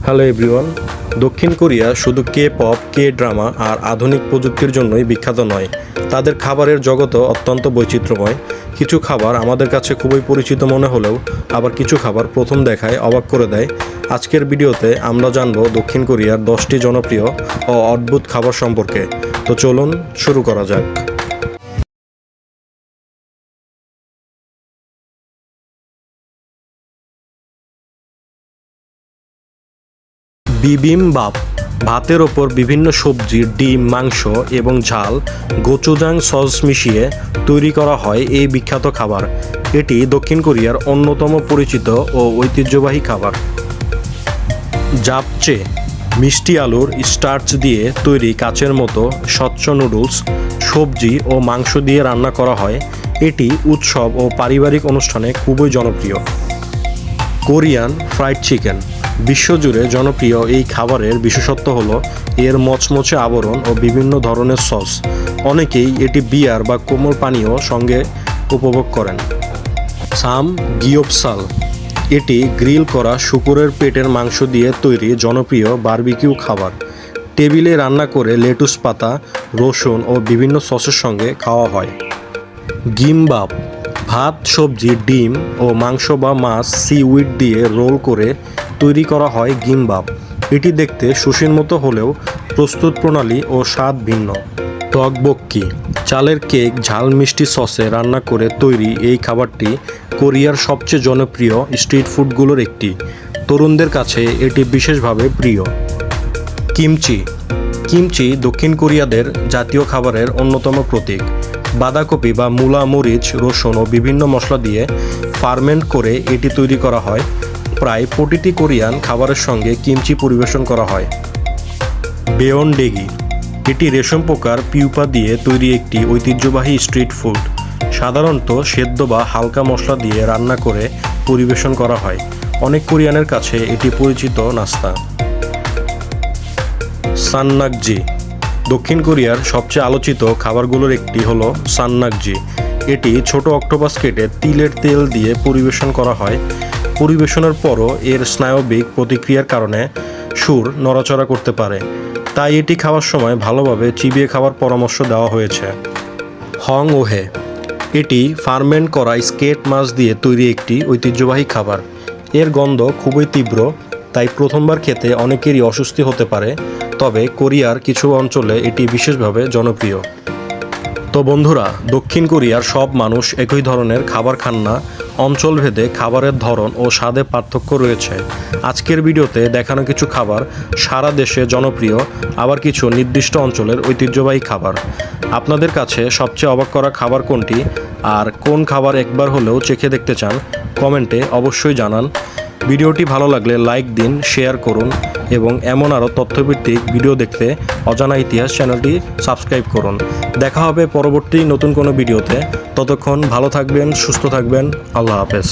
Hello everyone. দক্ষিণ Korea শুধু K pop, K drama আর আধুনিক প্রযুক্তির জন্যই বিখ্যাত নয়, তাদের খাবারের জগৎও অত্যন্ত বৈচিত্র্যময়। কিছু খাবার আমাদের কাছে খুবই পরিচিত মনে হলেও আবার কিছু খাবার প্রথম দেখায় অবাক করে দেয়। আজকের ভিডিওতে আমরা জানব দক্ষিণ কোরিয়ার 10টি জনপ্রিয় ও অদ্ভুত খাবার সম্পর্কে। তো চলুন শুরু করা যাক। বিবিমবাপ ভাতের ওপর বিভিন্ন সবজি, ডিম, মাংস এবং ঝাল গোচুজাং সস মিশিয়ে তৈরি করা হয় এই বিখ্যাত খাবার। এটি দক্ষিণ কোরিয়ার অন্যতম পরিচিত ও ঐতিহ্যবাহী খাবার। জাপচে মিষ্টি আলুর স্টার্চ দিয়ে তৈরি কাচের মতো স্বচ্ছ নুডলস, সবজি ও মাংস দিয়ে রান্না করা হয়। এটি উৎসব ও পারিবারিক অনুষ্ঠানে খুবই জনপ্রিয়। কোরিয়ান ফ্রাইড চিকেন বিশ্বজুড়ে জনপ্রিয় এই খাবারের বিশেষত্ব হলো এর মচমচে আবরণ ও বিভিন্ন ধরনের সস। অনেকেই এটি বিয়ার বা কোমল পানীয় সঙ্গে উপভোগ করেন। সাম গিওপসাল এটি গ্রিল করা শূকরের পেটের মাংস দিয়ে তৈরি জনপ্রিয় বারবিকিউ খাবার। টেবিলে রান্না করে লেটুস পাতা, রসুন ও বিভিন্ন সসের সঙ্গে খাওয়া হয়। গিমবাপ ভাত, সবজি, ডিম ও মাংস বা মাছ সিউইড দিয়ে রোল করে তৈরি করা হয় গিমবাপ। এটি দেখতে সুশির মতো হলেও প্রস্তুত প্রণালী ও স্বাদ ভিন্ন। টকবক্কি চালের কেক ঝাল মিষ্টি সসে রান্না করে তৈরি এই খাবারটি কোরিয়ার সবচেয়ে জনপ্রিয় স্ট্রিট ফুডগুলোর একটি। তরুণদের কাছে এটি বিশেষভাবে প্রিয়। কিমচি কিমচি দক্ষিণ কোরিয়াদের জাতীয় খাবারের অন্যতম প্রতীক। বাঁধাকপি বা মূলা, মরিচ, রসুন ও বিভিন্ন মশলা দিয়ে ফার্মেন্ট করে এটি তৈরি করা হয়। প্রায় প্রতিটি কোরিয়ান খাবারের সঙ্গে কিমচি পরিবেশন করা হয়। বেয়নডেগি এটি রেশম পোকার পিউপা দিয়ে তৈরি একটি ঐতিহ্যবাহী স্ট্রিট ফুড। সাধারণত সেদ্ধ বা হালকা মশলা দিয়ে রান্না করে পরিবেশন করা হয়। অনেক কোরিয়ানের কাছে এটি পরিচিত নাস্তা। সান্নাকজি দক্ষিণ কোরিয়ার সবচেয়ে আলোচিত খাবারগুলোর একটি হলো সান্নাকজি। এটি ছোট অক্টোপাস কেটে তিলের তেল দিয়ে পরিবেশন করা হয়। পরিবেশনের পরও এর স্নায়বিক প্রতিক্রিয়ার কারণে সুর নড়াচড়া করতে পারে, তাই এটি খাওয়ার সময় ভালোভাবে চিবিয়ে খাওয়ার পরামর্শ দেওয়া হয়েছে। হং ওহে এটি ফার্মেন্ট করা স্কেট মাছ দিয়ে তৈরি একটি ঐতিহ্যবাহী খাবার। এর গন্ধ খুবই তীব্র, তাই প্রথমবার খেতে অনেকেরই অস্বস্তি হতে পারে, তবে কোরিয়ার কিছু অঞ্চলে এটি বিশেষভাবে জনপ্রিয়। তো বন্ধুরা, দক্ষিণ কোরিয়ার সব মানুষ একই ধরনের খাবার খান না। অঞ্চলভেদে খাবারের ধরন ও স্বাদে পার্থক্য রয়েছে। আজকের ভিডিওতে দেখানো কিছু খাবার সারা দেশে জনপ্রিয়, আবার কিছু নির্দিষ্ট অঞ্চলের ঐতিহ্যবাহী খাবার। আপনাদের কাছে সবচেয়ে অবাক করা খাবার কোনটি, আর কোন খাবার একবার হলেও চেখে দেখতে চান, কমেন্টে অবশ্যই জানান। ভিডিওটি ভালো লাগলে লাইক দিন, শেয়ার করুন এবং এমন আরও তথ্যভিত্তিক ভিডিও দেখতে অজানা ইতিহাস চ্যানেলটি সাবস্ক্রাইব করুন। দেখা হবে পরবর্তী নতুন কোনো ভিডিওতে। ততক্ষণ ভালো থাকবেন, সুস্থ থাকবেন। আল্লাহ হাফেজ।